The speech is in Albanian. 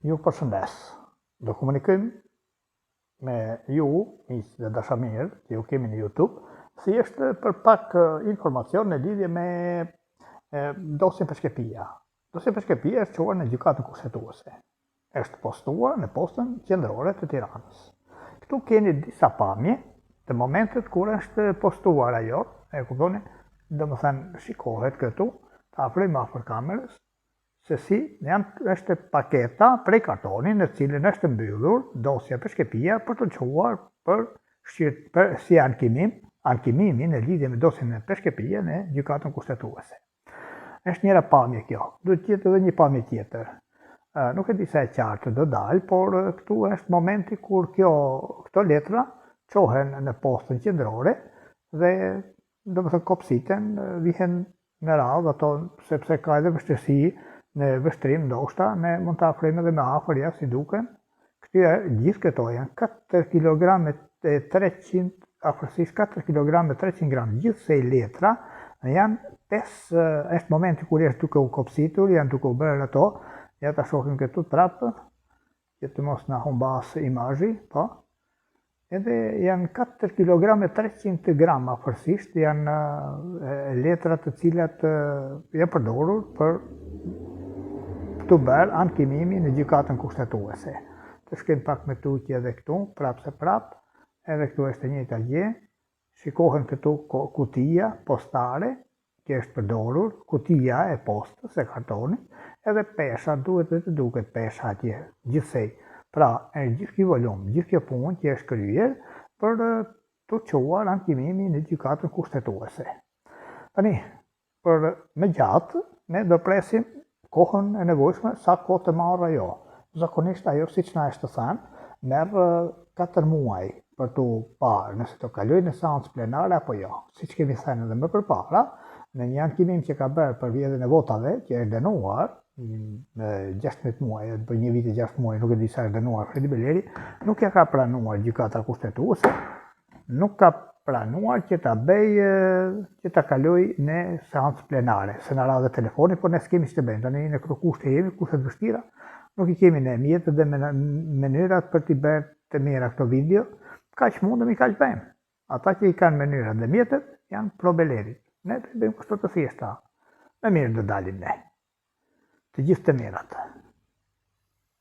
Ju përshëndes. Do komunikojmë me ju, miq dhe dashamirë, që ju kemi në YouTube, thjesht për pak informacion në lidhje me dosjen për Shqipëria. Dosja për Shqipëria është çuar në gjykatën kushtetuese. Është postuar në postën qendrore të Tiranës. Këtu keni disa pamje të momentet kur është postuar ajo, e kuptoni, domethënë shikohet këtu, ta afrojmë afër kamerës, se si është paketa prej kartoni në cilën është mbyllur dosja për Shqipëria për të çuar për si ankimimi në lidhje me dosjen për Shqipëria në gjykatën kushtetuese. Është njëra pamje kjo, duhet të jetë edhe një pamje tjetër. Nuk e di sa e qartë do dalë, por këtu është momenti kur këto letra çohen në postën qendrore dhe domethënë kopsiten, vihen në radhë ato sepse ka edhe vështirësi në vështrim ndoshta, ne mund ta afrojmë edhe më afër ja si duken. Gjithë këto janë 4 kg 300, afërsisht 4 kg 300 gram, gjithsej letra janë 5, është momenti kur është duke u kopsitur, janë duke u bërë ato, ja ta shohim këtu prapë, që të mos na humbas imazhi, po. Edhe janë 4 kg 300 gram afërsisht, janë letrat të cilat janë përdorur për të bërë ankimimi në gjykatën kushtetuese. Të shkem pak me tutje edhe këtu, prapë se prapë, edhe këtu është e njëjta gjë. Shikohen këtu kutia postare, që është përdorur, kutia e postës e kartonit, edhe pesha, duhet të duket pesha atje, gjithsej. Pra, gjithë ky volum, gjithë kjo punë që është kryer për të çuar ankimimi në gjykatën kushtetuese. Tani, për më gjatë, ne do presim kohën e nevojshme sa kohë të marrë ajo. Zakonisht ajo, siç na është thënë, merr 4 muaj për të parë nëse të kalojë në seancë plenare apo jo. Siç kemi thënë edhe më përpara, në një ankimim që ka bërë për vjedhjen e votave, që është dënuar në 16 muaj, për një vit e 6 muaj, nuk e di sa është dënuar Fredi Beleri, nuk ja ka pranuar gjykata kushtetuese, nuk ka pranuar që ta bëjë, që ta kaloj në seancë plenare, se na radhë telefoni, por ne s'kemi që të bëjmë, tani në këto kushte jemi, kushte të vështira, nuk i kemi ne mjetët dhe mënyrat për t'i bërë të mira këto video, kaq mundemi kaq bëjmë. Ata që i kanë mënyrat dhe mjetët janë pro Belerit. Ne të bëjmë kështu të thjeshta. Me mirë do dalim ne. Të gjithë të mirat.